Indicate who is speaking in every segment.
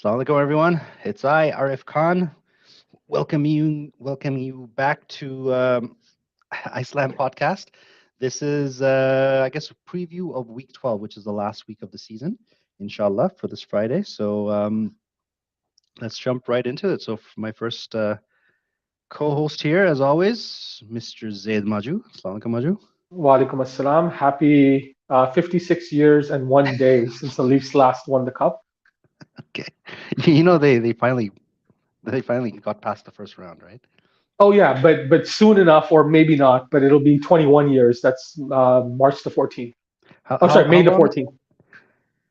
Speaker 1: Assalamu alaikum, everyone. It's I, Arif Khan. Welcome you back to Iceland podcast. This is, I guess, a preview of week 12, which is the last week of the season, inshallah, for this Friday. So let's jump right into it. So, my first co-host here, as always, Mr. Zaid Maju. Assalamu alaikum, Maju.
Speaker 2: Walaikum assalam. Happy 56 years and 1 day since the Leafs last won the cup.
Speaker 1: Okay, they finally got past the first round, right?
Speaker 2: Oh yeah, but soon enough, or maybe not, but it'll be 21 years. That's March the 14th.
Speaker 1: How
Speaker 2: Oh,
Speaker 1: how
Speaker 2: sorry,
Speaker 1: how
Speaker 2: May the
Speaker 1: long?
Speaker 2: 14th.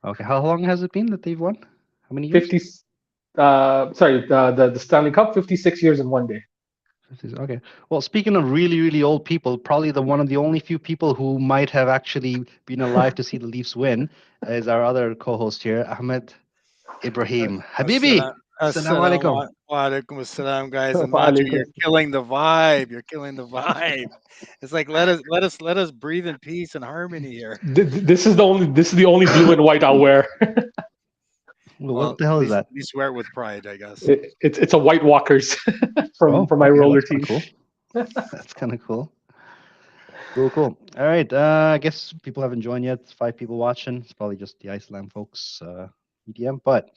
Speaker 1: Okay, how long has it been that they've won? How many years?
Speaker 2: 50. Sorry, the Stanley Cup. 56 years and 1 day.
Speaker 1: Okay. Well, speaking of really, really old people, probably the one of the only few people who might have actually been alive to see the Leafs win is our other co-host here, Ahmed Ibrahim. Habibi,
Speaker 3: Assalam,
Speaker 1: Assalamu alaikum.
Speaker 3: alaikum assalam, guys, and Maju,
Speaker 2: Walaikum.
Speaker 3: you're killing the vibe. You're killing the vibe. It's like let us breathe in peace and harmony here.
Speaker 2: This is the only blue and white I'll wear.
Speaker 1: Well,
Speaker 3: Well,
Speaker 1: what the hell is that?
Speaker 3: at least wear it with pride, I guess.
Speaker 2: It's a White Walkers from
Speaker 1: Oh,
Speaker 2: from my
Speaker 1: okay,
Speaker 2: roller
Speaker 1: that's kind
Speaker 2: team.
Speaker 1: of cool. That's kind of cool. Cool, cool. All right. I guess people haven't joined yet. It's 5 people watching. It's probably just the Iceland folks, EDM. But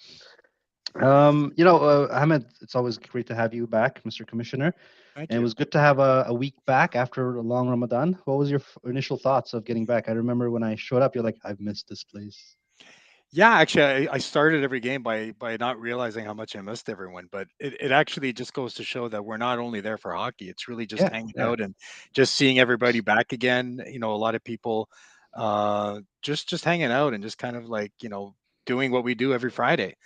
Speaker 1: Ahmed, it's always great to have you back, Mr. Commissioner.
Speaker 3: Thank
Speaker 1: And it
Speaker 3: you.
Speaker 1: was good to have a week back after a long Ramadan. What was your initial thoughts of getting back? I remember when I showed up, you're like, I've missed this place.
Speaker 3: Yeah, actually, I started every game by not realizing how much I missed everyone, but it actually just goes to show that we're not only there for hockey; it's really just
Speaker 1: Yeah,
Speaker 3: hanging
Speaker 1: yeah.
Speaker 3: out and just seeing everybody back again. A lot of people just hanging out and just kind of like doing what we do every Friday.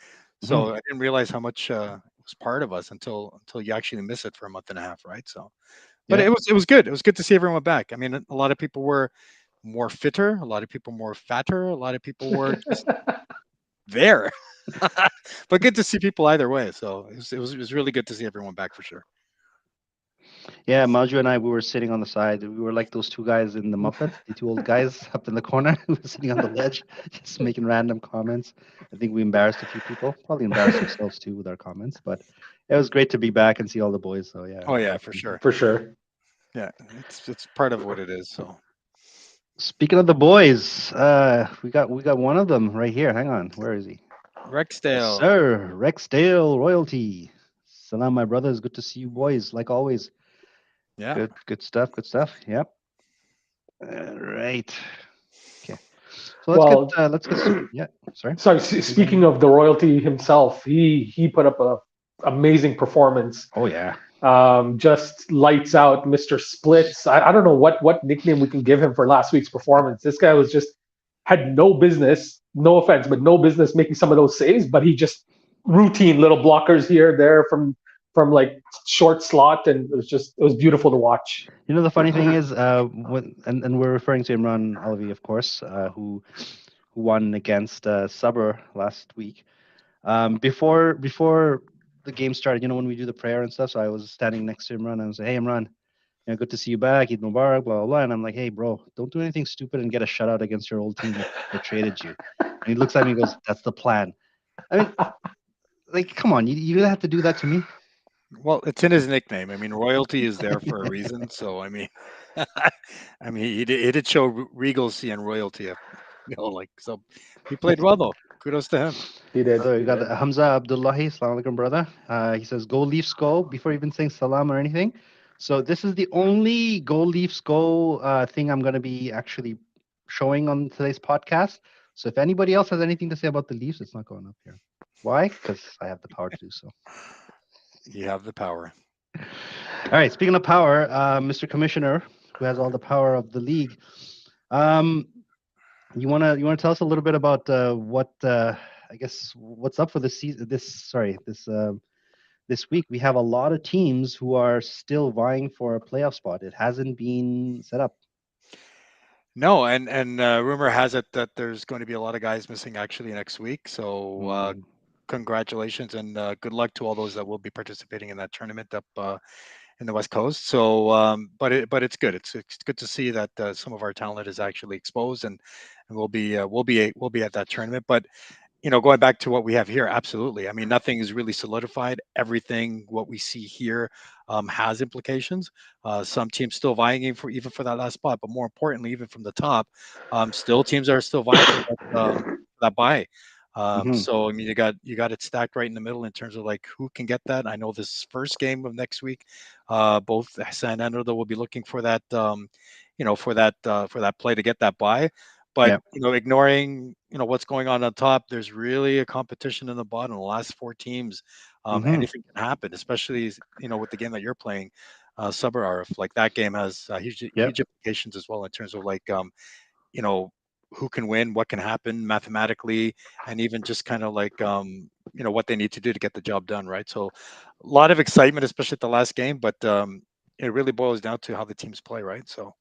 Speaker 1: Hmm.
Speaker 3: So I didn't realize how much it was part of us until you actually miss it for a month and a half, right? So, but
Speaker 1: Yeah.
Speaker 3: it was good. It was good to see everyone back. I mean, a lot of people were more fitter, a lot of people more fatter, a lot of people were just there. But good to see people either way. So it was really good to see everyone back for sure.
Speaker 1: Yeah, Maju and I, we were sitting on the side. We were like those two guys in the Muppet, the two old guys up in the corner who were sitting on the ledge, just making random comments. I think we embarrassed a few people, probably embarrassed ourselves too with our comments. But it was great to be back and see all the boys. So yeah,
Speaker 3: Oh yeah, for
Speaker 1: definitely.
Speaker 3: sure.
Speaker 2: For sure.
Speaker 3: Yeah, it's part of what it is. So
Speaker 1: Speaking of the boys, we got one of them right here. Hang on, where is he? Yes,
Speaker 3: Rexdale.
Speaker 1: sir. Rex Dale royalty. Salam, my brothers. Good to see you, boys. Like always.
Speaker 3: Yeah.
Speaker 1: Good stuff. Good stuff. Yep. All right. Okay. So let's get
Speaker 2: Well,
Speaker 1: yeah. Sorry.
Speaker 2: sorry.
Speaker 1: You got
Speaker 2: Speaking
Speaker 1: any?
Speaker 2: of the royalty himself, he put up a amazing performance.
Speaker 1: Oh yeah.
Speaker 2: Just lights out, Mr. Splits. I don't know what nickname we can give him for last week's performance. This guy was just had no business, no offense, but no business making some of those saves. But he just routine little blockers here, there from like short slot, and it was beautiful to watch.
Speaker 1: You know the funny thing is, when and we're referring to Imran Alvi, of course, who won against Sabr last week. Before the game started, when we do the prayer and stuff, so I was standing next to Imran and I was like, "Hey, Imran, good to see you back. Eid Mubarak, blah blah blah." And I'm like, "Hey, bro, don't do anything stupid and get a shutout against your old team that traded you." And he looks at me and goes, "That's the plan." I mean, like, come on, you really have to do that to me?
Speaker 3: Well, it's in his nickname. I mean, royalty is there for a reason. So I mean, he did show regalcy and royalty. Like so, he played well though. Kudos to him.
Speaker 2: He did.
Speaker 1: So we got Hamza Abdullahi, Assalamu alaikum, brother. He says, "Go Leafs, go!" Before even saying salam or anything. So this is the only Go Leafs, go thing I'm going to be actually showing on today's podcast. So if anybody else has anything to say about the Leafs, it's not going up here. Why? Because I have the power to do so.
Speaker 3: You have the power.
Speaker 1: All right. Speaking of power, Mr. Commissioner, who has all the power of the league, um, you wanna tell us a little bit about what I guess what's up for this season? This week we have a lot of teams who are still vying for a playoff spot. It hasn't been set up.
Speaker 3: No, and rumor has it that there's going to be a lot of guys missing actually next week. So
Speaker 1: Mm,
Speaker 3: congratulations and good luck to all those that will be participating in that tournament up in the West Coast. So, but it's good. It's good to see that some of our talent is actually exposed and we'll be at that tournament. But going back to what we have here, absolutely. I mean, nothing is really solidified. Everything what we see here has implications. Some teams still vying for even for that last spot, but more importantly, even from the top, still teams are still vying for that bye.
Speaker 1: Mhm.
Speaker 3: So I mean, you got it stacked right in the middle in terms of like who can get that. I know this first game of next week, both San Antonio will be looking for that, for that play to get that bye. But
Speaker 1: Yeah.
Speaker 3: ignoring what's going on top, there's really a competition in the bottom. The last four teams,
Speaker 1: Mhm.
Speaker 3: anything can happen, especially with the game that you're playing, Subar Arif. Like that game has huge
Speaker 1: Yep.
Speaker 3: implications as well in terms of like you know who can win, what can happen mathematically, and even just kind of like what they need to do to get the job done, right? So a lot of excitement, especially at the last game, but it really boils down to how the teams play, right? So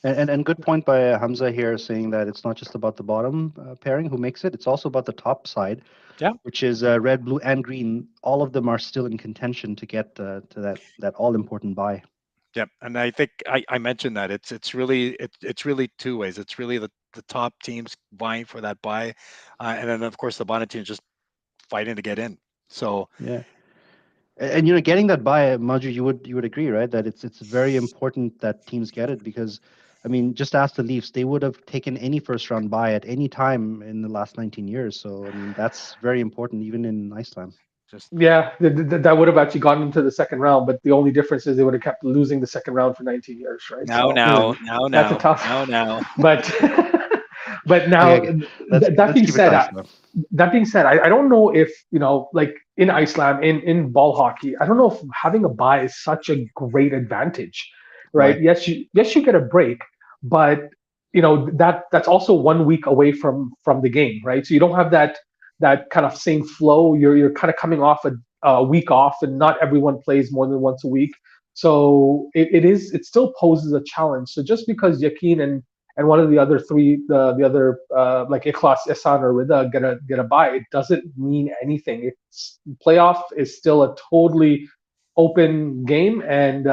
Speaker 1: And good point by Hamza here, saying that it's not just about the bottom pairing who makes it; it's also about the top side,
Speaker 3: yeah.
Speaker 1: which is red, blue, and green. All of them are still in contention to get to that all important buy.
Speaker 3: Yep, and I think I mentioned that it's really two ways. It's really the top teams vying for that buy, and then of course the bottom teams just fighting to get in. So
Speaker 1: Yeah. And getting that buy, Maju, you would agree, right? That it's very important that teams get it because, I mean, just ask the Leafs; they would have taken any first round buy at any time in the last 19 years. So I mean, that's very important even in Iceland.
Speaker 3: just
Speaker 2: Yeah, that would have actually gone into the second round, but the only difference is they would have kept losing the second round for 19 years, right?
Speaker 3: now,
Speaker 2: So
Speaker 1: Hmm.
Speaker 3: now, now,
Speaker 2: that's a
Speaker 3: now,
Speaker 2: tough.
Speaker 3: now, now.
Speaker 2: But but now
Speaker 1: Okay, let's
Speaker 2: that
Speaker 1: let's
Speaker 2: being
Speaker 1: keep it to
Speaker 2: said,
Speaker 1: Iceland.
Speaker 2: I don't know if like in Iceland in ball hockey, I don't know if having a bye is such a great advantage, right?
Speaker 1: Why?
Speaker 2: Yes, you get a break, but that's also 1 week away from the game, right? So you don't have that kind of same flow. You're kind of coming off a week off, and not everyone plays more than once a week. So it still poses a challenge. So just because Yakin and one of the other three, the other like Ikhlas, Ihsan, or Rida get a bye, it doesn't mean anything. It's playoff is still a totally open game, and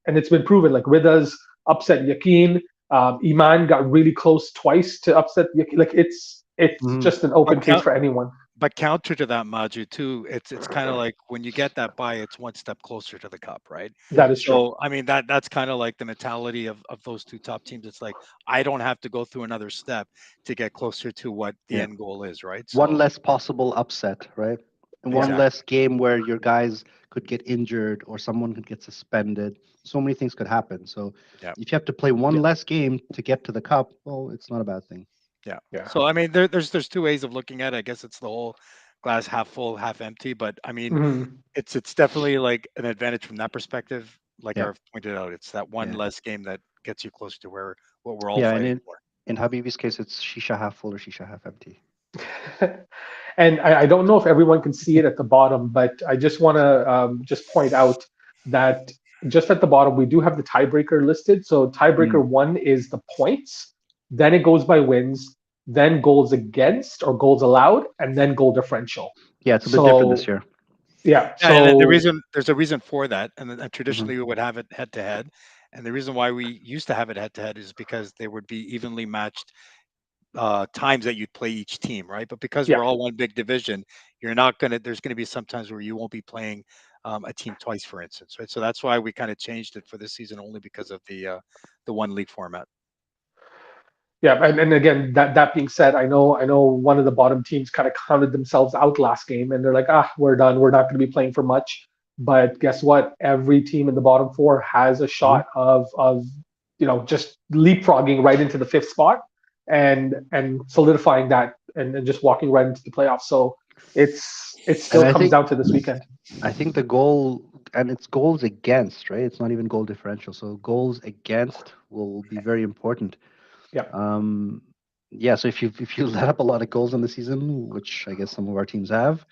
Speaker 2: it's been proven. Like Rida's upset Yakin, Iman got really close twice to upset Yakin. Like it's
Speaker 1: Hmm.
Speaker 2: just an open
Speaker 3: But
Speaker 2: case
Speaker 3: count,
Speaker 2: for anyone.
Speaker 3: but counter to that, Maju, too, it's kind of like when you get that buy, it's one step closer to the cup, right?
Speaker 2: That is true.
Speaker 3: So I mean that's kind of like the mentality of those two top teams. It's like I don't have to go through another step to get closer to what the
Speaker 1: Yeah.
Speaker 3: end goal is, right?
Speaker 1: One
Speaker 3: So
Speaker 1: less possible upset, right? And one
Speaker 3: exactly.
Speaker 1: less game where your guys could get injured or someone could get suspended. So many things could happen. So
Speaker 3: Yeah.
Speaker 1: if you have to play one
Speaker 2: Yeah,
Speaker 1: less game to get to the cup, well, it's not a bad thing.
Speaker 3: Yeah.
Speaker 2: yeah.
Speaker 3: So I mean, there's two ways of looking at it. I guess it's the whole glass half full, half empty. But I mean,
Speaker 2: Mhm.
Speaker 3: it's definitely like an advantage from that perspective. Like
Speaker 1: Yeah.
Speaker 3: I've pointed out, it's that one
Speaker 1: Yeah.
Speaker 3: less game that gets you closer to where what we're all
Speaker 1: Yeah. And
Speaker 3: fighting
Speaker 1: in,
Speaker 3: for.
Speaker 1: in Habibi's case, it's shisha half full or shisha half empty.
Speaker 2: And I don't know if everyone can see it at the bottom, but I just want to just point out that just at the bottom, we do have the tiebreaker listed. So tiebreaker
Speaker 1: Mm.
Speaker 2: one is the points, then it goes by wins, then goals against or goals allowed, and then goal differential.
Speaker 1: Yeah, it's a bit different this
Speaker 2: So
Speaker 1: year.
Speaker 2: yeah,
Speaker 3: Yeah, and then
Speaker 2: so
Speaker 3: there's a reason for that, and then
Speaker 1: Hmm.
Speaker 3: traditionally we would have it head to head, and the reason why we used to have it head to head is because they would be evenly matched times that you'd play each team, right? But because
Speaker 2: yeah,
Speaker 3: we're all one big division, you're not gonna. There's gonna be some times where you won't be playing a team twice, for instance, right? So that's why we kind of changed it for this season only because of the one league format.
Speaker 2: yeah, and again, that being said, I know one of the bottom teams kind of counted themselves out last game, and they're like, we're done. We're not going to be playing for much. But guess what? Every team in the bottom four has a
Speaker 1: Hmm.
Speaker 2: shot of just leapfrogging right into the fifth spot and solidifying that and just walking right into the playoffs. So it
Speaker 1: And
Speaker 2: still comes down to this weekend.
Speaker 1: I think the goal, and it's goals against, right? It's not even goal differential. So goals against will be very important.
Speaker 2: Yeah.
Speaker 1: Um, yeah. So if you let up a lot of goals in the season, which I guess some of our teams have,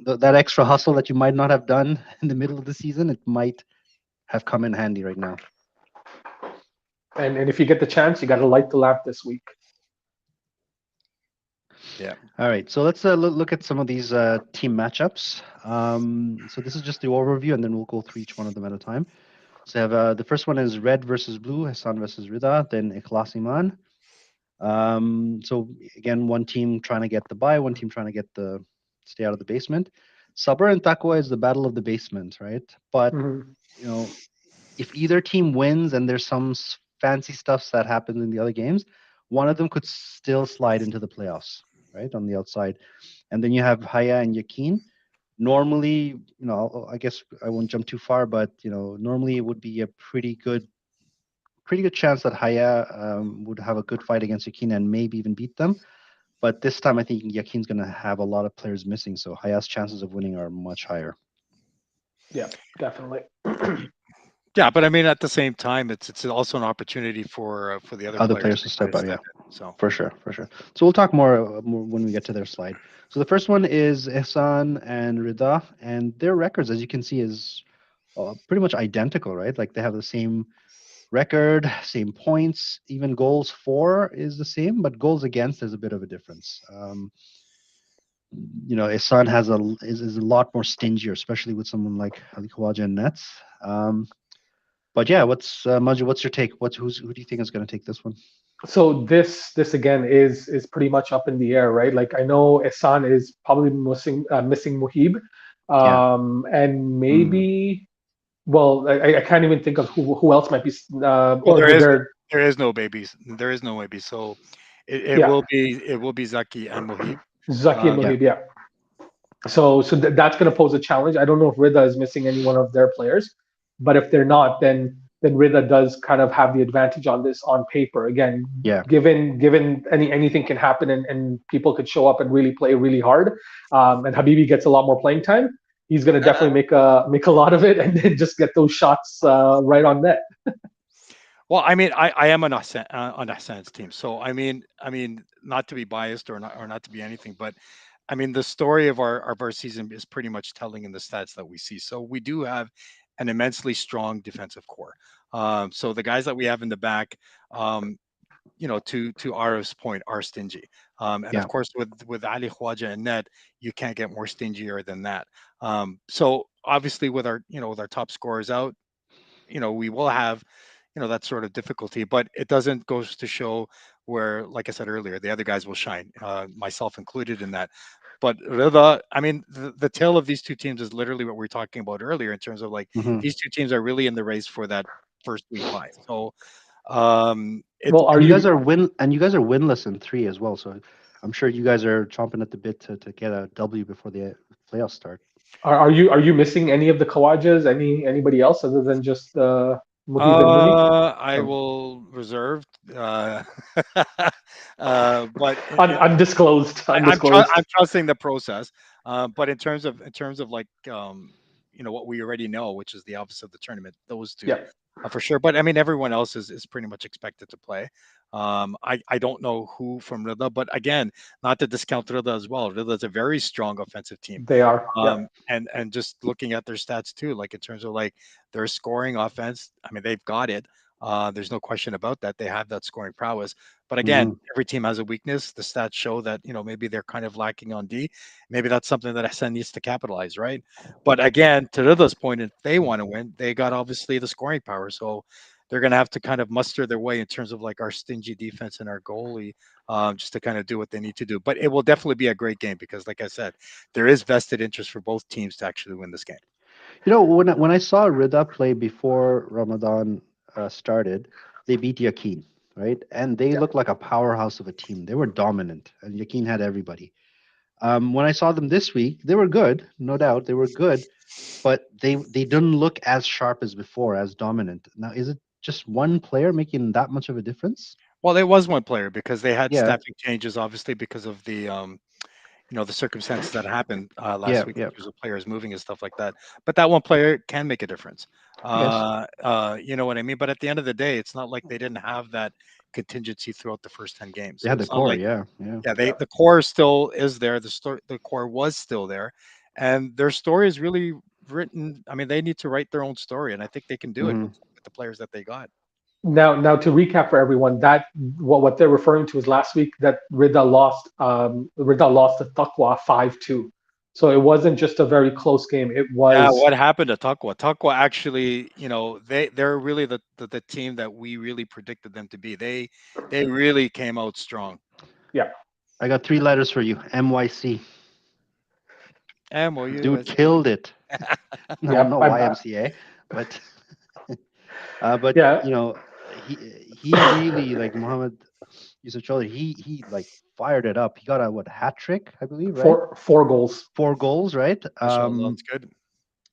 Speaker 1: that extra hustle that you might not have done in the middle of the season, it might have come in handy right now.
Speaker 2: And if you get the chance, you got to light the lamp this week.
Speaker 3: Yeah.
Speaker 1: All right, so let's look at some of these team matchups. So this is just the overview, and then we'll go through each one of them at a time. So I have the first one is Red versus Blue, Hassan versus Rida, then Ikhlas Iman. So again, one team trying to get the bye, one team trying to get the stay out of the basement. Sabar and Takwa is the battle of the basement, right? But
Speaker 2: Mhm.
Speaker 1: you know, if either team wins and there's some fancy stuff that happens in the other games, one of them could still slide into the playoffs, right, on the outside. And then you have Haya and Yakin. Normally, I guess I won't jump too far, but normally it would be a pretty good chance that Haya would have a good fight against Yakin and maybe even beat them. But this time, I think Yakin's going to have a lot of players missing, so Haya's chances of winning are much higher.
Speaker 2: Yeah, definitely.
Speaker 3: Yeah, but I mean, at the same time, it's also an opportunity for the other
Speaker 1: Other
Speaker 3: players
Speaker 1: players to
Speaker 3: kind
Speaker 1: step
Speaker 3: of
Speaker 1: out, yeah,
Speaker 3: in. So
Speaker 1: for sure, for sure. So we'll talk more when we get to their slide. So the first one is Ehsan and Rida, and their records, as you can see, is pretty much identical, right? Like they have the same record, same points, even goals for is the same, but goals against there's a bit of a difference. Ehsan is a lot more stingier, especially with someone like Ali Khawaja and Nets. But yeah, Maju, what's your take? Who do you think is going to take this one?
Speaker 2: So this again is pretty much up in the air, right? Like I know Ehsan is probably missing Muhib,
Speaker 1: Yeah.
Speaker 2: and
Speaker 1: Mm.
Speaker 2: maybe well I can't even think of who else might be
Speaker 3: well,
Speaker 2: or who they're
Speaker 3: there is no babies. There is no babies. So
Speaker 2: yeah
Speaker 3: it will be Zaki and Mohib.
Speaker 2: Zaki and
Speaker 1: Yeah.
Speaker 2: Muhib, yeah. So that's going to pose a challenge. I don't know if Rida is missing any one of their players, but if they're not, then Rida does kind of have the advantage on this on paper. Again,
Speaker 1: Yeah.
Speaker 2: given anything can happen and people could show up and really play really hard, and Habibi gets a lot more playing time. He's going to
Speaker 3: Uh,
Speaker 2: definitely make a lot of it and then just get those shots right on net.
Speaker 3: well, I mean, I am on Hassan's team, so I mean, not to be biased or not to be anything, but I mean, the story of our season is pretty much telling in the stats that we see. So we do have an immensely strong defensive core. So the guys that we have in the back, um, to Ara's point, are stingy. And
Speaker 1: Yeah.
Speaker 3: of course, with Ali Khwaja and Net, you can't get more stingier than that. So obviously, with our top scorers out, we will have that sort of difficulty, but it doesn't goes to show where, like I said earlier, the other guys will shine, myself included in that. But Rida, I mean, the tale of these two teams is literally what we were talking about earlier in terms of like
Speaker 1: Hmm.
Speaker 3: these two teams are really in the race for that first week bye. So it's
Speaker 2: Well, are
Speaker 1: And
Speaker 2: you
Speaker 1: you guys are winless in 3 as well. So I'm sure you guys are chomping at the bit to get a W before the playoffs start.
Speaker 2: are you missing any of the Kawajas? Anybody else other than just Muhib and Muni?
Speaker 3: I will reserve, uh, but
Speaker 2: Undisclosed,
Speaker 3: I'm
Speaker 2: undisclosed.
Speaker 3: trusting the process. But in terms of like what we already know, which is the office of the tournament, those two
Speaker 2: Yeah.
Speaker 3: for sure. But I mean, everyone else is pretty much expected to play. I don't know who from Rida, but again, not to discount Rida as well. Rida is a very strong offensive team.
Speaker 2: They are. Yeah.
Speaker 3: And just looking at their stats too, like in terms of like their scoring offense, I mean, they've got it. There's no question about that. They have that scoring prowess. But again,
Speaker 1: Hmm.
Speaker 3: every team has a weakness. The stats show that maybe they're kind of lacking on D. Maybe that's something that Hassan needs to capitalize, right? But again, to Rida's point, if they want to win, they got obviously the scoring power. So they're going to have to kind of muster their way in terms of like our stingy defense and our goalie, just to kind of do what they need to do. But it will definitely be a great game because, like I said, there is vested interest for both teams to actually win this game.
Speaker 1: When I saw Rida play before Ramadan started, they beat Yakin, right? And they
Speaker 2: Yeah.
Speaker 1: looked like a powerhouse of a team. They were dominant, and Yakin had everybody. When I saw them this week, they were good, no doubt. They were good, but they didn't look as sharp as before, as dominant. Now, is it just one player making that much of a difference?
Speaker 3: Well, it was one player because they had
Speaker 1: Yeah,
Speaker 3: staffing changes, obviously, because of the circumstances that happened
Speaker 1: yeah,
Speaker 3: last week in
Speaker 1: yeah.
Speaker 3: terms of players moving and stuff like that. But that one player can make a difference.
Speaker 1: I guess
Speaker 3: You know what I mean? But at the end of the day, it's not like they didn't have that contingency throughout the first 10 games.
Speaker 1: they
Speaker 3: So
Speaker 1: had the
Speaker 3: it's not
Speaker 1: core.
Speaker 3: like,
Speaker 1: Yeah, yeah.
Speaker 3: yeah,
Speaker 2: Yeah.
Speaker 3: the core still is there. The core was still there, and their story is really written. I mean, they need to write their own story, and I think they can do it
Speaker 1: Hmm.
Speaker 3: with the players that they got.
Speaker 2: Now to recap for everyone, that what they're referring to is last week that Rida lost to Taqwa 5-2. So it wasn't just a very close game. It
Speaker 3: Yeah,
Speaker 2: was
Speaker 3: what happened to Takwa? Takwa actually, they're really the team that we really predicted them to be. They really came out strong.
Speaker 2: yeah.
Speaker 1: I got 3 letters for you. MYC. Dude
Speaker 3: MOUSC.
Speaker 1: killed it. No,
Speaker 2: Yeah.
Speaker 1: no YMCA, but but
Speaker 2: Yeah.
Speaker 1: he really, like Mohammed Yusuf Chaudhry, he like fired it up. He got a hat trick, I believe, right?
Speaker 2: Four goals.
Speaker 1: 4 goals, right?
Speaker 3: Mashallah, that's good.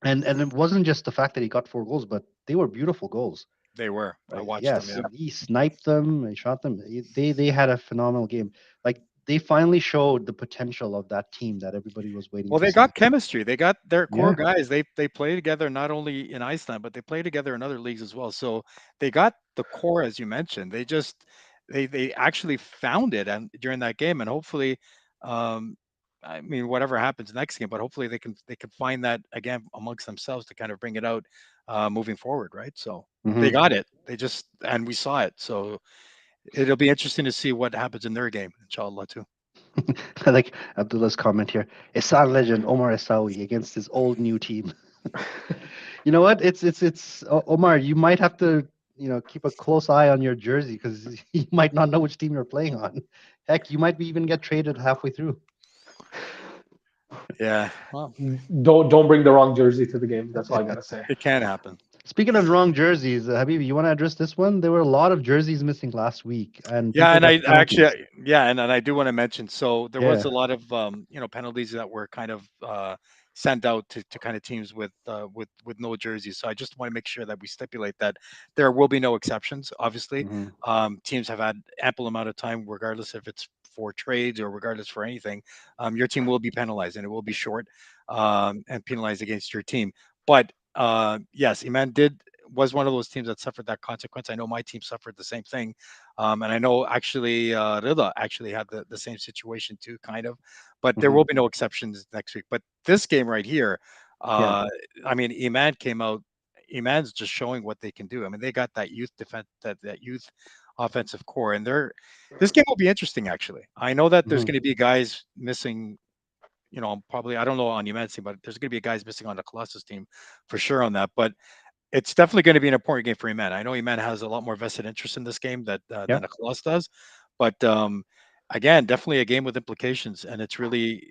Speaker 1: And it wasn't just the fact that he got 4 goals, but they were beautiful goals.
Speaker 3: They were. I
Speaker 1: Right?
Speaker 3: watched
Speaker 1: Yes,
Speaker 3: them. Yeah.
Speaker 1: he sniped them, he shot them. They had a phenomenal game. Like they finally showed the potential of that team that everybody was waiting
Speaker 3: Well,
Speaker 1: to
Speaker 3: they
Speaker 1: see.
Speaker 3: got chemistry. They got their core
Speaker 1: Yeah.
Speaker 3: guys. They play together not only in Iceland, but they play together in other leagues as well. So they got the core, as you mentioned. They actually found it and during that game, and hopefully, um, I mean, whatever happens next game, but hopefully they can find that again amongst themselves to kind of bring it out moving forward, right? So they
Speaker 1: Mhm.
Speaker 3: got it. And we saw it. So it'll be interesting to see what happens in their game, inshallah, too.
Speaker 1: I like Abdullah's comment here. Isan legend Omar Essawi against his old new team. You know what? Omar. You might have to keep a close eye on your jersey because you might not know which team you're playing on. Heck, you might even get traded halfway through.
Speaker 3: Yeah. Well,
Speaker 2: Don't bring the wrong jersey to the game. That's all I gotta say.
Speaker 3: it can happen.
Speaker 1: Speaking of wrong jerseys, Habibi, you want to address this one? There were a lot of jerseys missing last week, and
Speaker 3: Yeah,
Speaker 1: people
Speaker 3: and
Speaker 1: got
Speaker 3: I
Speaker 1: penalties.
Speaker 3: actually, yeah, and I do want to mention. So there was
Speaker 1: Yeah.
Speaker 3: a lot of penalties that were kind of sent out to kind of teams with no jerseys. So I just want to make sure that we stipulate that there will be no exceptions. Obviously,
Speaker 1: Mhm.
Speaker 3: teams have had ample amount of time, regardless if it's for trades or regardless for anything. Your team will be penalized, and it will be short and penalized against your team. But yes, Iman was one of those teams that suffered that consequence. I know my team suffered the same thing. And I know actually Rida actually had the same situation too, kind of. But there
Speaker 1: Mhm.
Speaker 3: will be no exceptions next week. But this game right here,
Speaker 1: Yeah.
Speaker 3: I mean, Iman came out. Iman's just showing what they can do. I mean, they got that youth defense, that youth offensive core, and this game will be interesting. Actually, I know that there's
Speaker 1: Mhm.
Speaker 3: going to be guys missing. Probably I don't know on Iman's team, but there's going to be guys missing on the Colossus team for sure on that. But it's definitely going to be an important game for Iman. I know Iman has a lot more vested interest in this game
Speaker 1: Yeah.
Speaker 3: than a Colossus does, but again, definitely a game with implications, and it's really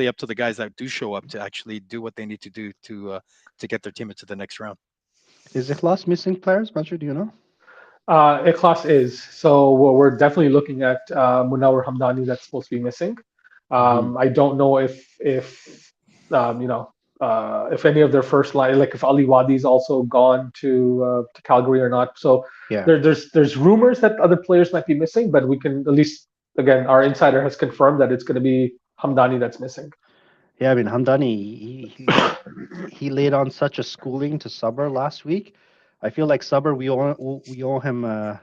Speaker 3: up to the guys that do show up to actually do what they need to do to get their team into the next round.
Speaker 1: Is Ikhlas missing players? Badru, do you know?
Speaker 2: Ikhlas is. So we're definitely looking at Munawar Hamdani that's supposed to be missing.
Speaker 1: Mhm.
Speaker 2: I don't know if any of their first line, like if Ali Wadi's also gone to Calgary or not. So
Speaker 1: Yeah.
Speaker 2: there's rumors that other players might be missing, but we can at least, again, our insider has confirmed that it's going to be Hamdani that's missing.
Speaker 1: Yeah. I mean, Hamdani, he laid on such a schooling to Sabr last week. I feel like Sabr, we owe him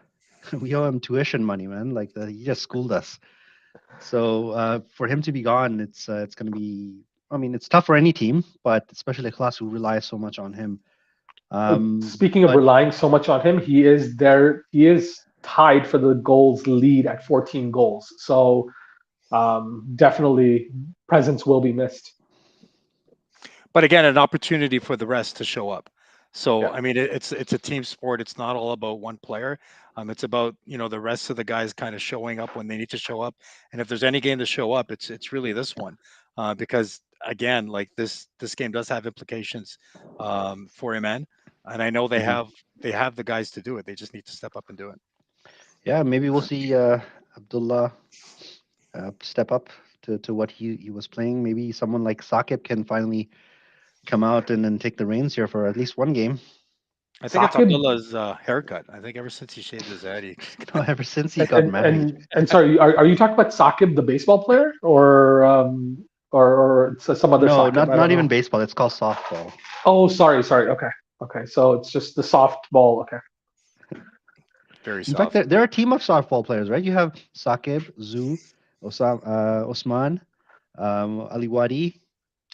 Speaker 1: we owe him tuition money, man. Like he just schooled us. So for him to be gone, it's going to be. I mean, it's tough for any team, but especially a class who relies so much on him.
Speaker 2: Speaking of
Speaker 1: But
Speaker 2: relying so much on him, he is there. He is tied for the goals lead at 14 goals. So definitely presence will be missed.
Speaker 3: But again, an opportunity for the rest to show up. So
Speaker 2: Yeah.
Speaker 3: I mean, it's a team sport. It's not all about one player. It's about the rest of the guys kind of showing up when they need to show up. And if there's any game to show up, it's really this one, because again, like this game does have implications for Iman, and I know they
Speaker 1: mhm.
Speaker 3: have the guys to do it. They just need to step up and do it.
Speaker 1: Yeah, maybe we'll see Abdullah step up to what he was playing. Maybe someone like Sakib can finally come out and then take the reins here for at least one game.
Speaker 3: I think it's
Speaker 2: Sakib
Speaker 3: Abdullah's haircut. I think ever since he shaved his head, he
Speaker 1: Ever since he
Speaker 2: and
Speaker 1: got
Speaker 2: and
Speaker 1: married.
Speaker 2: and sorry, are you talking about Sakib the baseball player or it's some other
Speaker 1: No,
Speaker 2: Sakib?
Speaker 1: not
Speaker 2: I don't
Speaker 1: not
Speaker 2: know.
Speaker 1: even baseball. It's called softball.
Speaker 2: Oh, sorry. Okay. So it's just the soft ball. Okay.
Speaker 3: very
Speaker 1: In fact,
Speaker 3: soft.
Speaker 1: there are a team of softball players, right? You have Sakib, Zoo, Osman, Ali Wadi,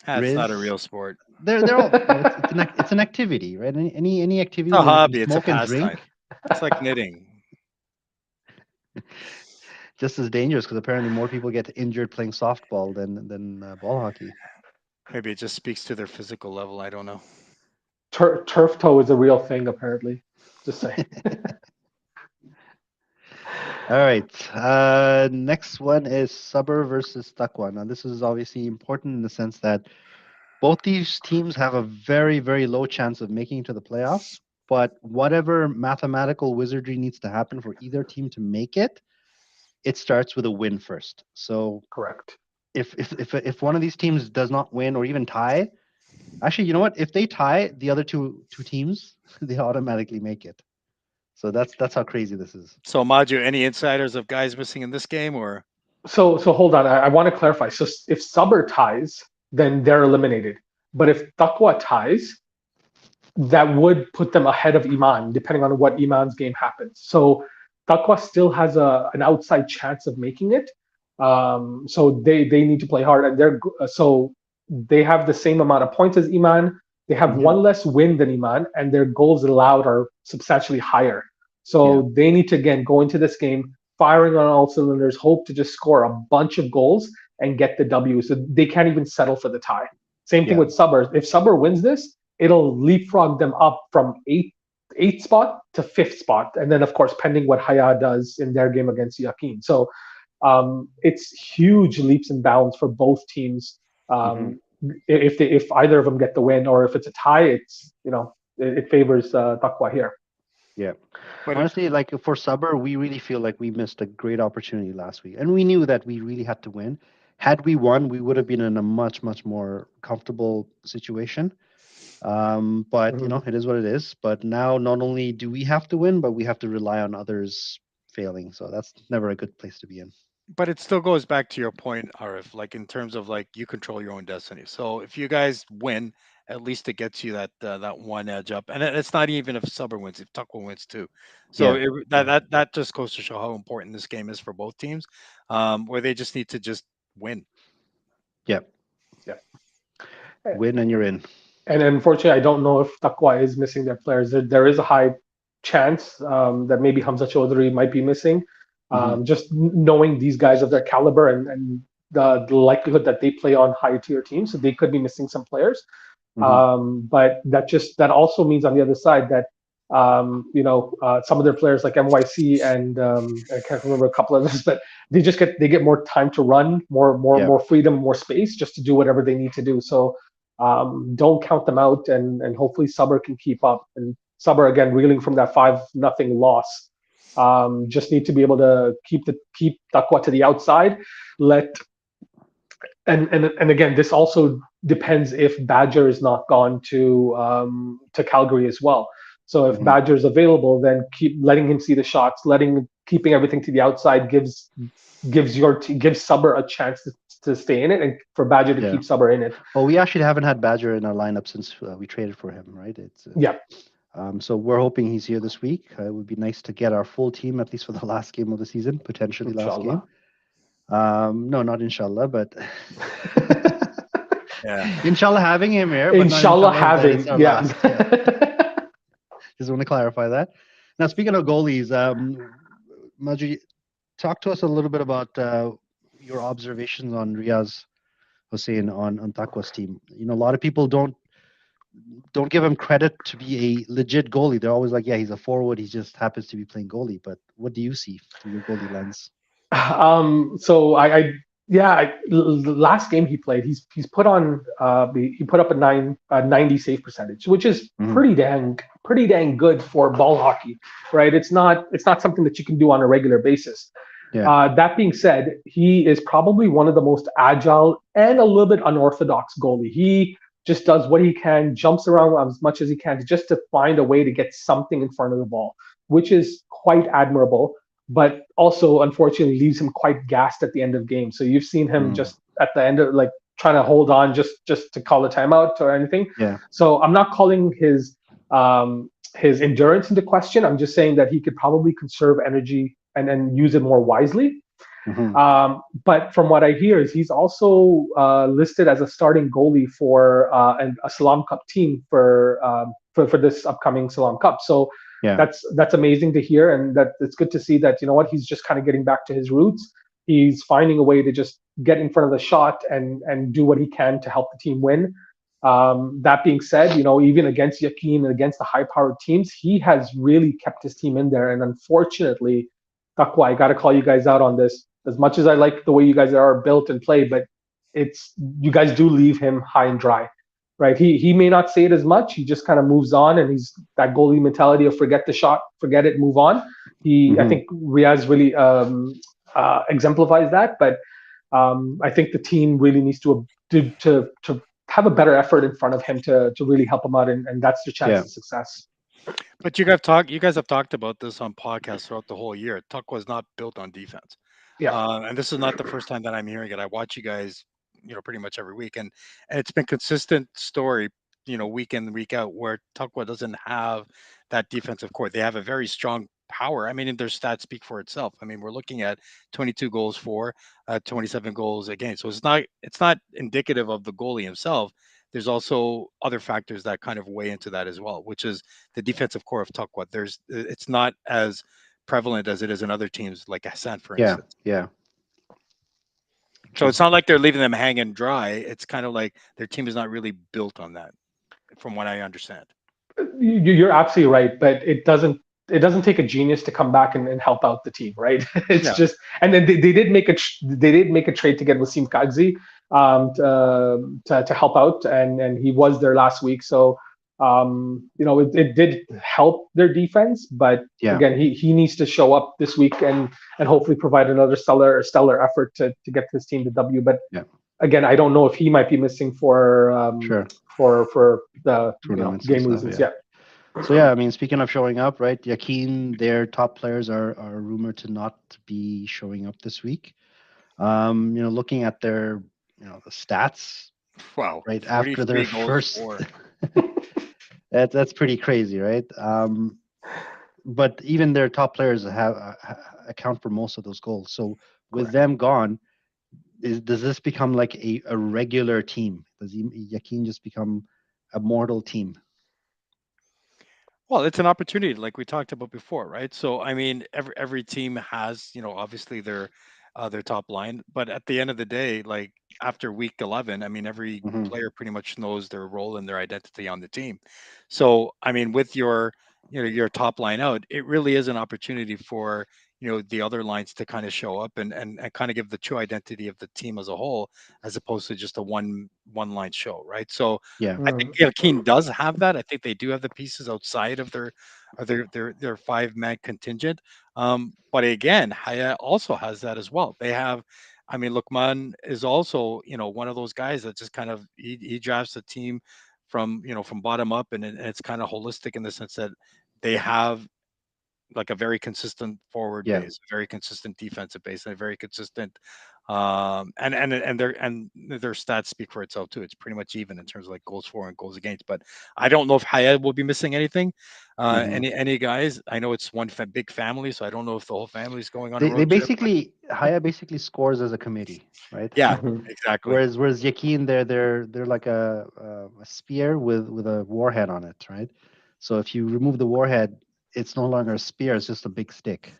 Speaker 3: That's not a
Speaker 1: Riz.
Speaker 3: real sport.
Speaker 1: They're all. Well, it's an activity, right? Any
Speaker 3: It's
Speaker 1: activity
Speaker 3: a
Speaker 1: where you can
Speaker 3: hobby. It's a
Speaker 1: smoke and
Speaker 3: pastime.
Speaker 1: drink,
Speaker 3: It's like knitting.
Speaker 1: just as dangerous because apparently more people get injured playing softball than ball hockey.
Speaker 3: Maybe it just speaks to their physical level. I don't know.
Speaker 2: Turf toe is a real thing, apparently. Just saying.
Speaker 1: All right. Next one is Subber versus Takwa. Now, this is obviously important in the sense that both these teams have a very, very low chance of making it to the playoffs. But whatever mathematical wizardry needs to happen for either team to make it, it starts with a win first. So
Speaker 2: Correct.
Speaker 1: if one of these teams does not win or even tie, actually, you know what? If they tie the other two teams, they automatically make it. So that's how crazy this is.
Speaker 3: So, Maju, any insiders of guys missing in this game, or
Speaker 2: So hold on. I want to clarify. So if Subber ties, then they're eliminated. But if Takwa ties, that would put them ahead of Iman, depending on what Iman's game happens. So Takwa still has an outside chance of making it. So they need to play hard, and so they have the same amount of points as Iman. They have one less win than Iman, and their goals allowed are substantially higher. So they need to again go into this game firing on all cylinders, hope to just score a bunch of goals and get the W. So they can't even settle for the tie. Same thing with Subber. If Subber wins this, it'll leapfrog them up from eighth spot to fifth spot, and then of course pending what Haya does in their game against Yakin. So it's huge leaps and bounds for both teams. If either of them get the win, or if it's a tie, it's it favors Takwa here.
Speaker 1: Yeah, but honestly, like for Subber, we really feel like we missed a great opportunity last week, and we knew that we really had to win. Had we won, we would have been in a much more comfortable situation. But it is what it is. But now, not only do we have to win, but we have to rely on others failing. So that's never a good place to be in.
Speaker 3: but it still goes back to your point, Arif, like in terms of like you control your own destiny. So if you guys win, at least it gets you that one edge up, and it's not even if Subber wins, if Takwa wins too. So that just goes to show how important this game is for both teams, where they just need to just win.
Speaker 1: Yeah. Win and you're in.
Speaker 2: And unfortunately, I don't know if Takwa is missing their players. There is a high chance that maybe Hamza Chaudhary might be missing. Just knowing these guys of their caliber and the likelihood that they play on higher tier teams, so they could be missing some players. But that also means on the other side that some of their players like MYC and I can't remember a couple of others, but they get more time to run, more freedom, more space just to do whatever they need to do. So don't count them out, and hopefully Subber can keep up. And Subber again reeling from that 5-0 loss. Just need to be able to keep Takwa to the outside. And again, this also depends if Badger is not gone to Calgary as well. So if Badger is available, then keep letting him see the shots, keeping everything to the outside gives Subber a chance to stay in it, and for Badger to keep Subber in it.
Speaker 1: Well, we actually haven't had Badger in our lineup since we traded for him, right? So we're hoping he's here this week. It would be nice to get our full team, at least for the last game of the season, potentially last game. No, not inshallah, but inshallah having him here. But
Speaker 2: inshallah having,
Speaker 1: Just want to clarify that. Now, speaking of goalies, Maju, talk to us a little bit about your observations on Riaz Hussein on Takwa's team. A lot of people don't give him credit to be a legit goalie. They're always like, yeah, he's a forward. He just happens to be playing goalie. But what do you see through your goalie lens?
Speaker 2: So the last game he played, he's put on he put up a 90 save percentage, which is pretty dang good for ball hockey, right? It's not something that you can do on a regular basis. That being said, he is probably one of the most agile and a little bit unorthodox goalie. He just does what he can, jumps around as much as he can just to find a way to get something in front of the ball, which is quite admirable, but also unfortunately leaves him quite gassed at the end of games. So you've seen him just at the end of like trying to hold on just to call a timeout or anything. So I'm not calling his endurance into question. I'm just saying that he could probably conserve energy and then use it more wisely. But from what I hear is he's also listed as a starting goalie for a Salam Cup team for this upcoming Salam Cup. So that's amazing to hear, and that it's good to see that he's just kind of getting back to his roots. He's finding a way to just get in front of the shot and do what he can to help the team win. That being said, even against Yakin and against the high-powered teams, he has really kept his team in there. And unfortunately, Takwa, I got to call you guys out on this. As much as I like the way you guys are built and play, but you guys do leave him high and dry, right? He may not say it as much. He just kind of moves on, and he's that goalie mentality of forget the shot, forget it, move on. I think Riaz really exemplifies that, but I think the team really needs to have a better effort in front of him to really help him out, and that's the chance of success.
Speaker 3: But you guys have talked about this on podcasts throughout the whole year. Tuck was not built on defense.
Speaker 2: Yeah.
Speaker 3: And this is not the first time that I'm hearing it. I watch you guys, pretty much every week, and it's been consistent story, week in, week out, where Tuckwa doesn't have that defensive core. They have a very strong power. I mean, and their stats speak for itself. I mean, we're looking at 22 goals for, 27 goals against. So it's not indicative of the goalie himself. There's also other factors that kind of weigh into that as well, which is the defensive core of Tuckwa. It's not as prevalent as it is in other teams like Hassan, for instance.
Speaker 1: Yeah.
Speaker 3: So it's not like they're leaving them hanging dry. It's kind of like their team is not really built on that, from what I understand.
Speaker 2: You're absolutely right, but it doesn't take a genius to come back and help out the team, right? It's just, and then they did make a trade to get Wasim Kagzi to help out, and he was there last week. So it did help their defense, but again, he needs to show up this week and hopefully provide another stellar effort to get his team to W. But again, I don't know if he might be missing for the game reasons.
Speaker 1: So I mean, speaking of showing up, right? Yakin, their top players are rumored to not be showing up this week. Looking at their the stats.
Speaker 3: Wow!
Speaker 1: Right after their first, that's pretty crazy, right? But even their top players account for most of those goals. So with them gone, does this become like a regular team? Does Yakin just become a mortal team?
Speaker 3: Well, it's an opportunity, like we talked about before, right? So, I mean, every team has, obviously their top line, but at the end of the day, like after week 11, I mean, every player pretty much knows their role and their identity on the team. So, I mean, with your top line out, it really is an opportunity for the other lines to kind of show up and kind of give the true identity of the team as a whole, as opposed to just a one line show, right? So I think Keene does have that. I think they do have the pieces outside of their 5-man contingent. But again, Haya also has that as well. They have, I mean, Lukman is also one of those guys that just kind of he drafts the team from from bottom up, and it's kind of holistic in the sense that they have like a very consistent forward base, a very consistent defensive base, and a very consistent and their stats speak for itself too. It's pretty much even in terms of like goals for and goals against. But I don't know if Haya will be missing anything. Any guys? I know it's one big family, so I don't know if the whole family is going on.
Speaker 1: They basically Haya basically scores as a committee, right?
Speaker 3: Yeah, exactly.
Speaker 1: Whereas Yakin, they're like a spear with a warhead on it, right? So if you remove the warhead, it's no longer a spear; it's just a big stick.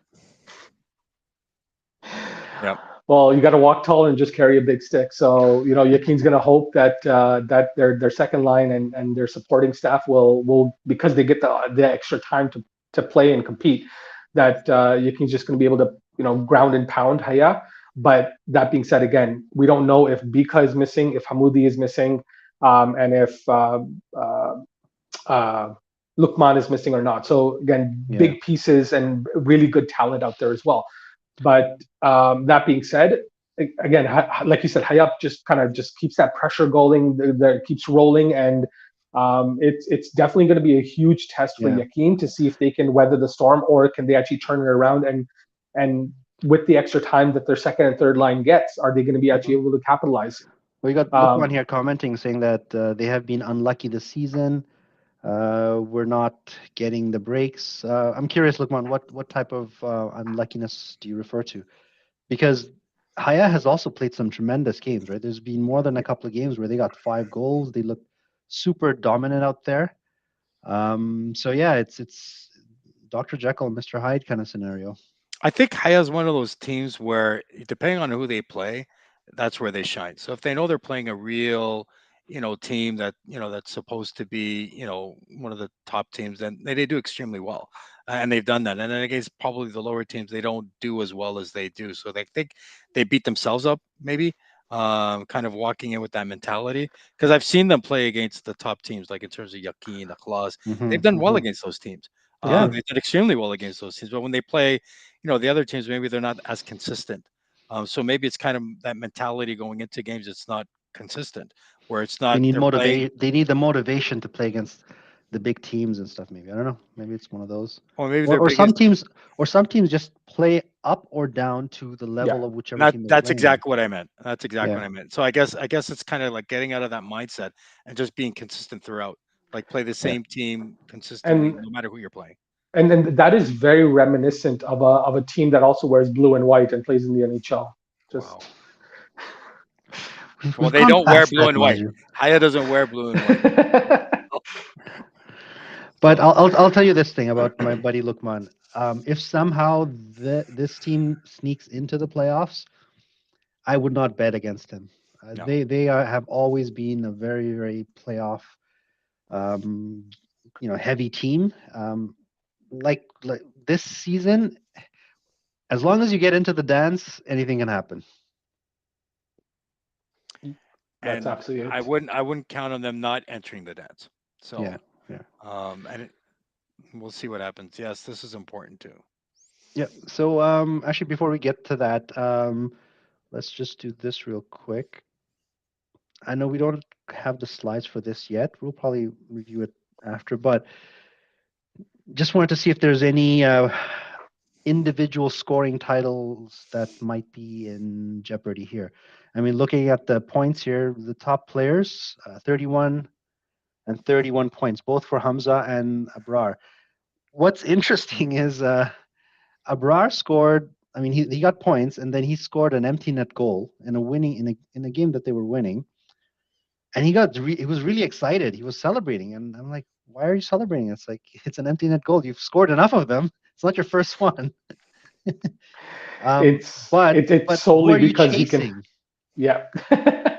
Speaker 3: Yep.
Speaker 2: Well, you got to walk tall and just carry a big stick. So Yakin's going to hope that their second line and their supporting staff will because they get the extra time to play and compete, that Yakin's just going to be able to ground and pound Haya. But that being said, again, we don't know if Bika is missing, if Hamoudi is missing, and if Lukman is missing or not. So again, big pieces and really good talent out there as well. But that being said, again, like you said, Hayap just keeps that pressure going, that keeps rolling, and it's definitely going to be a huge test for Yakin to see if they can weather the storm, or can they actually turn it around, and with the extra time that their second and third line gets, are they going to be actually able to capitalize?
Speaker 1: We got Lukman here commenting, saying that they have been unlucky this season. We're not getting the breaks. I'm curious, Lukman, what type of unluckiness do you refer to? Because Haya has also played some tremendous games, right? There's been more than a couple of games where they got 5 goals. They look super dominant out there. So yeah, it's Dr. Jekyll and Mr. Hyde kind of scenario.
Speaker 3: I think Haya is one of those teams where, depending on who they play, that's where they shine. So if they know they're playing a real, team that that's supposed to be, one of the top teams, then they do extremely well, and they've done that. And then against probably the lower teams, they don't do as well as they do. So they think they beat themselves up, maybe, kind of walking in with that mentality. Because I've seen them play against the top teams, like in terms of Yakin, Akhlaz. They've done well against those teams.
Speaker 1: Yeah.
Speaker 3: They've done extremely well against those teams. But when they play, the other teams, maybe they're not as consistent. So maybe it's kind of that mentality going into games. It's not consistent, where it's not.
Speaker 1: They need
Speaker 3: They're playing,
Speaker 1: They need the motivation to play against the big teams and stuff. Maybe I don't know. Maybe it's one of those.
Speaker 3: or maybe
Speaker 1: Or,
Speaker 3: their
Speaker 1: or some
Speaker 3: biggest.
Speaker 1: teams, just play up or down to the level of whichever
Speaker 3: That,
Speaker 1: team they're
Speaker 3: that's
Speaker 1: playing.
Speaker 3: exactly what I meant. That's exactly
Speaker 1: Yeah.
Speaker 3: what I meant. So I guess it's kind of like getting out of that mindset and just being consistent throughout. Like play the same team consistently,
Speaker 2: And
Speaker 3: no matter who you're playing.
Speaker 2: and then that is very reminiscent of a team that also wears blue and white and plays in the NHL. Just
Speaker 3: Wow.
Speaker 1: We've
Speaker 3: Well, they
Speaker 1: gone
Speaker 3: don't wear
Speaker 1: past
Speaker 3: blue
Speaker 1: that,
Speaker 3: and white.
Speaker 1: Maju.
Speaker 3: Haya doesn't wear blue and white.
Speaker 1: But
Speaker 3: So,
Speaker 1: I'll tell you this thing about my buddy Lukman. If somehow this team sneaks into the playoffs, I would not bet against him.
Speaker 3: No.
Speaker 1: Have always been a very, very playoff, heavy team. Like this season, as long as you get into the dance, anything can happen.
Speaker 2: That's
Speaker 3: and
Speaker 2: absolutely it.
Speaker 3: I wouldn't count on them not entering the dance. So
Speaker 1: Yeah.
Speaker 3: we'll see what happens. Yes, this is important too.
Speaker 1: Yeah. So actually, before we get to that, let's just do this real quick. I know we don't have the slides for this yet. We'll probably review it after, but just wanted to see if there's any individual scoring titles that might be in jeopardy here. I mean, looking at the points here, the top players, 31 and 31 points, both for Hamza and Abrar. What's interesting is Abrar scored. I mean, he got points, and then he scored an empty net goal in a game that they were winning, and he was really excited. He was celebrating, and I'm like, why are you celebrating? It's like it's an empty net goal. You've scored enough of them. It's not your first one.
Speaker 2: It's
Speaker 1: but
Speaker 2: solely
Speaker 1: who are you
Speaker 2: because he
Speaker 1: chasing?
Speaker 2: can. Yeah.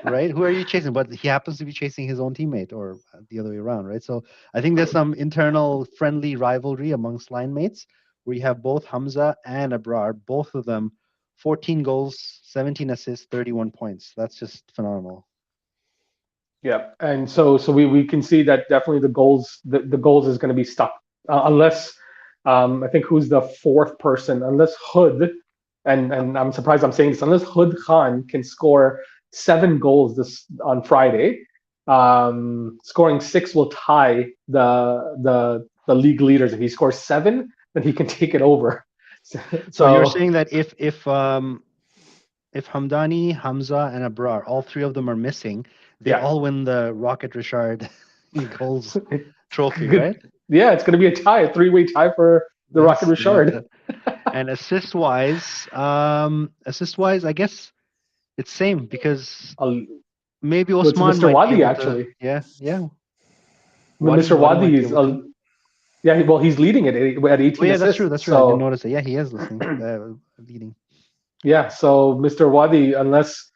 Speaker 1: Right? Who are you chasing? But he happens to be chasing his own teammate, or the other way around, right? So I think there's some internal friendly rivalry amongst line mates where you have both Hamza and Abrar, both of them 14 goals, 17 assists, 31 points. That's just phenomenal.
Speaker 2: Yeah, and so we can see that definitely the goals is going to be stuck unless I think who's the fourth person, unless Hood, and I'm surprised I'm saying this, unless Hood Khan can score 7 goals this on Friday, scoring 6 will tie the league leaders. If he scores 7, then he can take it over.
Speaker 1: So you're saying that if Hamdani, Hamza, and Abrar, all 3 of them are missing, they all win the Rocket Richard goals trophy, right?
Speaker 2: Yeah, it's going to be a tie, a 3-way tie for the Rocket Richard.
Speaker 1: And assist-wise, I guess it's same because maybe Osman
Speaker 2: Mr.
Speaker 1: might be
Speaker 2: Wadi
Speaker 1: able
Speaker 2: actually.
Speaker 1: Yeah.
Speaker 2: Mr. Wadi is he's leading it at 18
Speaker 1: yeah,
Speaker 2: assists.
Speaker 1: that's true. That's true. I didn't notice it. Yeah, he is leading.
Speaker 2: Yeah, so Mr. Wadi, unless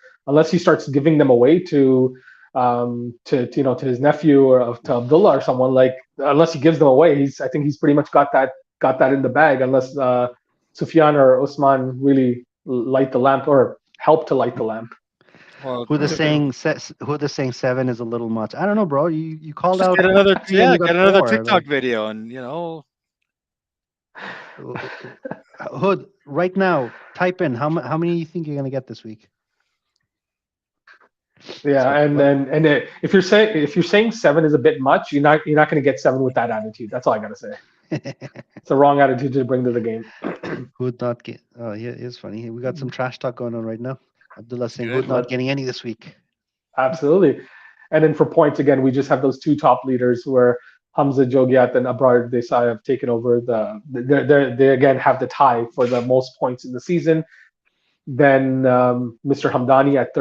Speaker 2: he starts giving them away to his nephew or to Abdullah or someone, like unless he gives them away, I think he's pretty much got that in the bag, unless Sufyan or Osman really light the lamp or help to light the lamp.
Speaker 1: Well, who the saying 7 is a little much. I don't know, bro. You called out
Speaker 3: get another
Speaker 1: 3 and you got
Speaker 3: another
Speaker 1: 4,
Speaker 3: TikTok video, and
Speaker 1: Hood, right now, type in how many you think you're gonna get this week.
Speaker 2: Yeah, and if you're saying 7 is a bit much, you're not going to get 7 with that attitude. That's all I got to say. It's the wrong attitude to bring to the game.
Speaker 1: Hood not get. Oh, yeah, it's funny. We got some trash talk going on right now. Abdullah saying Hood not getting any this week.
Speaker 2: Absolutely. And then for points again, we just have those 2 top leaders where Hamza Jogiat and Abrar Desai have taken over they again have the tie for the most points in the season. Then Mr. Hamdani at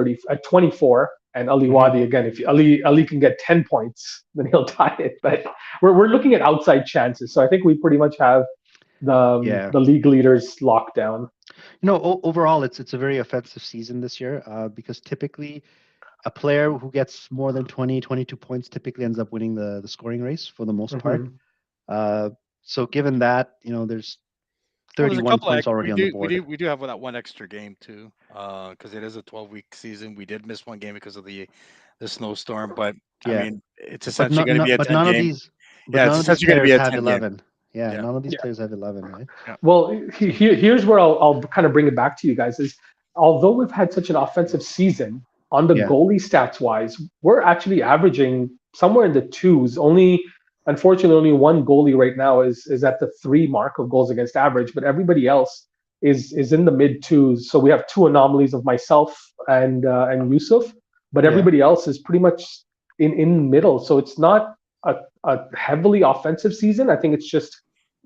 Speaker 2: 24, and Ali Wadi again. If Ali can get 10 points, then he'll tie it. But we're looking at outside chances. So I think we pretty much have
Speaker 1: Yeah.
Speaker 2: the league leaders locked down.
Speaker 1: Overall, it's a very offensive season this year because typically a player who gets more than 20, 22 points typically ends up winning the scoring race for the most part.
Speaker 2: Mhm.
Speaker 1: So given that, there's
Speaker 3: Well, there's a
Speaker 1: 31
Speaker 3: couple
Speaker 1: points already on the board.
Speaker 3: we do have that one extra game too, because it is a 12-week season. We did miss one game because of the snowstorm, but I
Speaker 1: Yeah,
Speaker 3: mean, it's
Speaker 1: but
Speaker 3: essentially going to be a
Speaker 1: but
Speaker 3: 10
Speaker 1: none of
Speaker 3: game.
Speaker 1: these but
Speaker 3: Yeah, it's
Speaker 1: none of these
Speaker 3: essentially going to be
Speaker 1: players
Speaker 3: a
Speaker 1: have
Speaker 3: 10 game.
Speaker 1: 11. Yeah,
Speaker 3: Yeah.
Speaker 1: none of these
Speaker 2: Yeah.
Speaker 1: players have 11, right?
Speaker 2: Well, here's where I'll kind of bring it back to you guys is although we've had such an offensive season on the
Speaker 1: Yeah.
Speaker 2: goalie stats wise, we're actually averaging somewhere in the twos. Unfortunately, only one goalie right now is at the 3 mark of goals against average, but everybody else is in the mid twos. So we have 2 anomalies of myself and Yusuf, but
Speaker 1: Yeah.
Speaker 2: everybody else is pretty much in middle. So it's not a heavily offensive season. I think it's just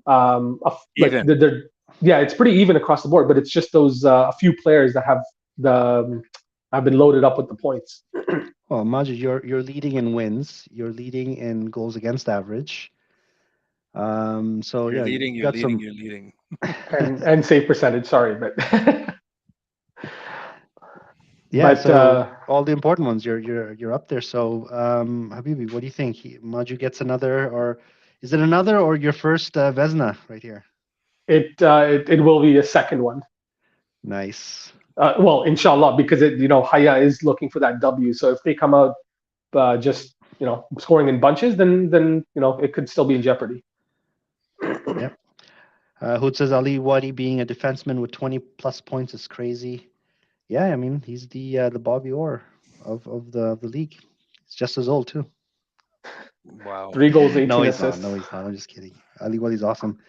Speaker 2: like
Speaker 3: Even.
Speaker 2: yeah, it's pretty even across the board, but it's just those a few players that have been loaded up with the points.
Speaker 1: Well, Majid, you're leading in wins. You're leading in goals against average. So
Speaker 3: You're
Speaker 1: yeah,
Speaker 3: leading,
Speaker 1: you
Speaker 3: you're
Speaker 1: got
Speaker 3: leading,
Speaker 1: some.
Speaker 3: you're leading.
Speaker 2: and save percentage. Sorry, but
Speaker 1: Yeah,
Speaker 2: but
Speaker 1: so all the important ones, you're up there. So, Habibi, what do you think? Maju gets another, or is it another, or your first Vesna right here?
Speaker 2: it will be a second one.
Speaker 1: Nice.
Speaker 2: Well, inshallah, because Haya is looking for that W. So if they come out just scoring in bunches, then it could still be in jeopardy.
Speaker 1: Yep. Hood says Ali Wadi being a defenseman with 20 plus points is crazy. Yeah, I mean he's the Bobby Orr of the league. He's just as old too.
Speaker 3: Wow.
Speaker 2: 3 goals, 18
Speaker 1: No, he's not.
Speaker 2: assists.
Speaker 1: No, he's not. I'm just kidding. Ali Wadi's awesome.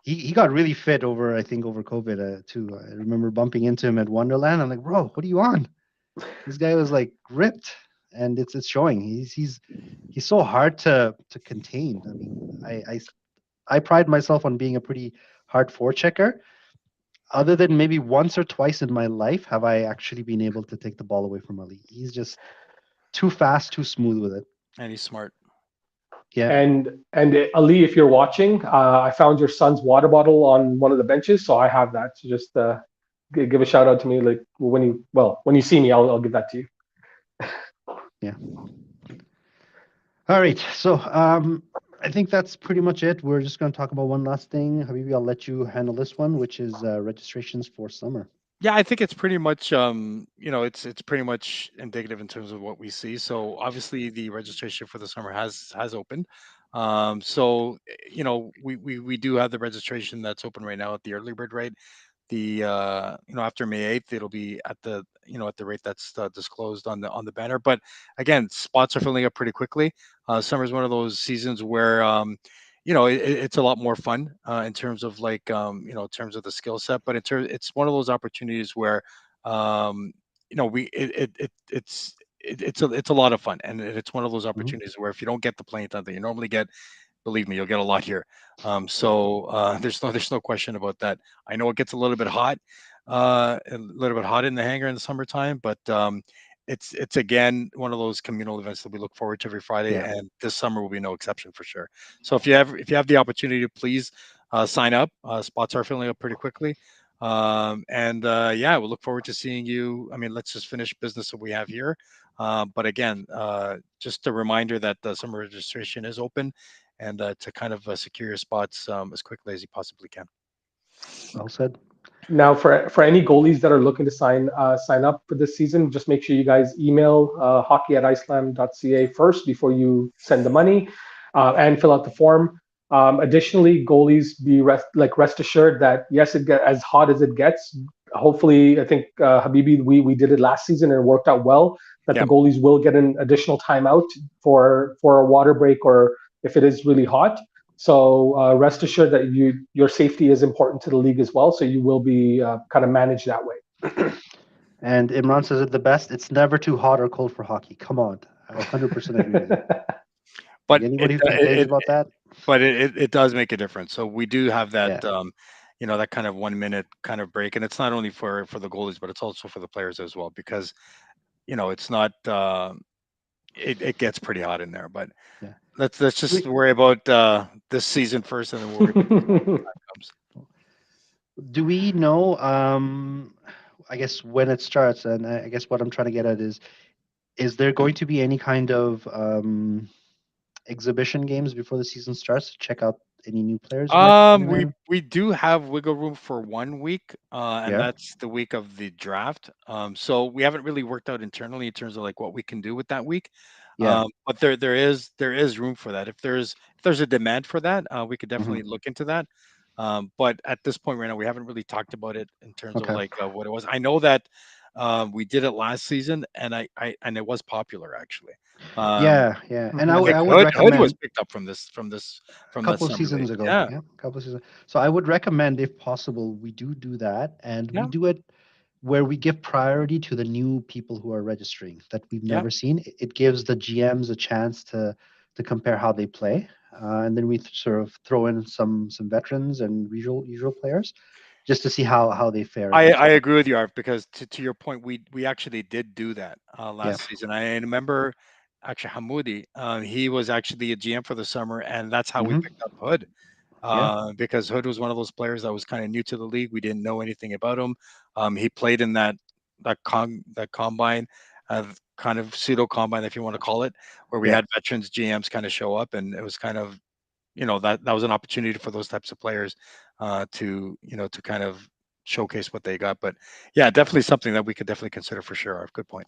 Speaker 1: He got really fit over COVID too. I remember bumping into him at Wonderland. I'm like, bro, what are you on? This guy was like ripped, and it's showing. He's so hard to contain. I mean, I pride myself on being a pretty hard forechecker. Other than maybe once or twice in my life, have I actually been able to take the ball away from Ali. He's just too fast, too smooth with it.
Speaker 3: And he's smart.
Speaker 1: Yeah.
Speaker 2: And Ali, if you're watching, I found your son's water bottle on one of the benches, so I have that. So just give a shout out to me, like when you see me, I'll give that to you.
Speaker 1: Yeah. All right. So I think that's pretty much it. We're just going to talk about one last thing. Habibi, I'll let you handle this one, which is registrations for summer.
Speaker 3: Yeah, I think it's pretty much it's pretty much indicative in terms of what we see. So obviously the registration for the summer has opened. So we do have the registration that's open right now at the early bird rate. The after May 8th it'll be at the at the rate that's disclosed on the banner. But again, spots are filling up pretty quickly. Summer is one of those seasons where it's a lot more fun in terms of like in terms of the skill set, but it's one of those opportunities where we it's a lot of fun, and it's one of those opportunities where if you don't get the playing time that you normally get, believe me, you'll get a lot here. So there's no question about that. I know it gets a little bit hot, in the hangar in the summertime, but it's again one of those communal events that we look forward to every Friday,
Speaker 1: Yeah.
Speaker 3: and this summer will be no exception for sure. So if you have the opportunity, please sign up. Spots are filling up pretty quickly. Yeah, we'll look forward to seeing you. I mean, let's just finish business that we have here. But again, just a reminder that the summer registration is open, and to kind of secure your spots as quickly as you possibly can.
Speaker 1: Well said.
Speaker 2: Now, for any goalies that are looking to sign up for this season, just make sure you guys email hockey@islam.ca first before you send the money, and fill out the form. Additionally, goalies rest assured that yes, it get as hot as it gets. Hopefully, I think Habibi, we did it last season and it worked out well. That
Speaker 3: Yep.
Speaker 2: the goalies will get an additional timeout for a water break or if it is really hot. So rest assured that your safety is important to the league as well. So you will be kind of managed that way.
Speaker 1: And Imran says it the best. It's never too hot or cold for hockey. Come on, I 100% agree with you.
Speaker 3: But
Speaker 1: Like anybody who complains about that,
Speaker 3: but it does make a difference. So we do have that
Speaker 1: Yeah.
Speaker 3: that kind of 1 minute kind of break, and it's not only for the goalies, but it's also for the players as well, because it's not it gets pretty hot in there. But
Speaker 1: Yeah.
Speaker 3: Let's just worry about this season first, and then we'll worry about it when time comes.
Speaker 1: Do we know? I guess when it starts, and I guess what I'm trying to get at is there going to be any kind of exhibition games before the season starts to check out any new players? You might bring in?
Speaker 3: We do have wiggle room for 1 week, and
Speaker 1: Yeah.
Speaker 3: that's the week of the draft. So we haven't really worked out internally in terms of like what we can do with that week.
Speaker 1: Yeah.
Speaker 3: But there is room for that. If there's a demand for that, we could
Speaker 1: Mm-hmm.
Speaker 3: definitely look into that. But at this point right now, we haven't really talked about it in terms of
Speaker 1: Okay.
Speaker 3: like what it was. I know that we did it last season, and and it was popular actually.
Speaker 1: Yeah, and
Speaker 2: Mhm.
Speaker 3: I think
Speaker 1: I would
Speaker 3: Hood was
Speaker 1: recommend
Speaker 3: picked up from
Speaker 1: a
Speaker 3: that
Speaker 1: couple of
Speaker 3: summer league.
Speaker 1: seasons ago.
Speaker 3: Yeah,
Speaker 1: Yeah, a couple of seasons. So I would recommend, if possible, we do that, and we
Speaker 3: yeah,
Speaker 1: do it where we give priority to the new people who are registering that we've
Speaker 3: yeah.
Speaker 1: never seen. It gives the GMs a chance to compare how they play, and then we sort of throw in some veterans and usual players, just to see how they fare
Speaker 3: I
Speaker 1: against.
Speaker 3: agree with you, Arf, because to your point, we actually did do that
Speaker 1: Yeah.
Speaker 3: last season. I remember actually Hamoudi, he was actually a GM for the summer, and that's how we
Speaker 1: Hmm.
Speaker 3: picked up Hood.
Speaker 1: Yeah.
Speaker 3: Because Hood was one of those players that was kind of new to the league. We didn't know anything about him. He played in that combine, kind of pseudo combine, if you want to call it, where we
Speaker 1: Yeah.
Speaker 3: had veterans GMs kind of show up, and it was kind of that was an opportunity for those types of players to kind of showcase what they got. But yeah, definitely something that we could definitely consider for sure. Arf. Good point.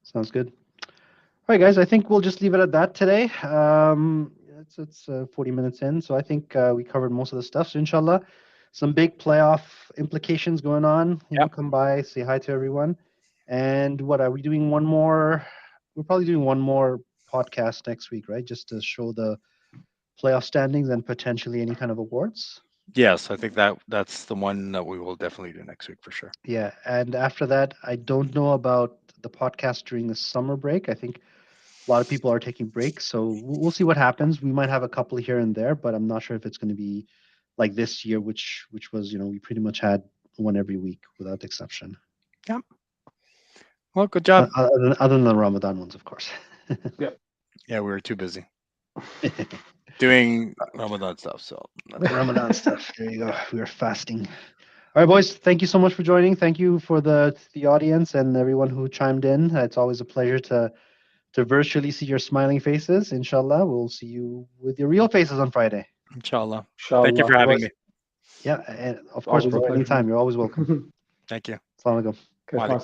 Speaker 1: Sounds good. All right, guys. I think we'll just leave it at that today. It's 40 minutes in, so I think we covered most of the stuff. So inshallah, some big playoff implications going on.
Speaker 3: Yep.
Speaker 1: Come by, say hi to everyone. And what are we doing? One more. We're probably doing one more podcast next week, right? Just to show the playoff standings and potentially any kind of awards.
Speaker 3: Yes, I think that's the one that we will definitely do next week for sure.
Speaker 1: Yeah, and after that, I don't know about the podcast during the summer break. I think a lot of people are taking breaks, so we'll see what happens. We might have a couple here and there, but I'm not sure if it's going to be like this year, which was, we pretty much had one every week without exception.
Speaker 3: Yep. Well, good job.
Speaker 1: Other than the Ramadan ones, of course.
Speaker 3: Yeah, we were too busy doing Ramadan stuff. So
Speaker 1: Ramadan stuff. There you go. We were fasting. All right, boys. Thank you so much for joining. Thank you for the audience and everyone who chimed in. It's always a pleasure to virtually see your smiling faces. Inshallah, we'll see you with your real faces on Friday.
Speaker 3: inshallah.
Speaker 2: Inshallah.
Speaker 3: Thank you for having me.
Speaker 1: Yeah, and of course,
Speaker 2: Always a
Speaker 1: bro.
Speaker 2: pleasure.
Speaker 1: Anytime. You're always welcome.
Speaker 3: Thank you.
Speaker 1: Assalamu alaikum.
Speaker 2: Okay,
Speaker 3: Wa alaikum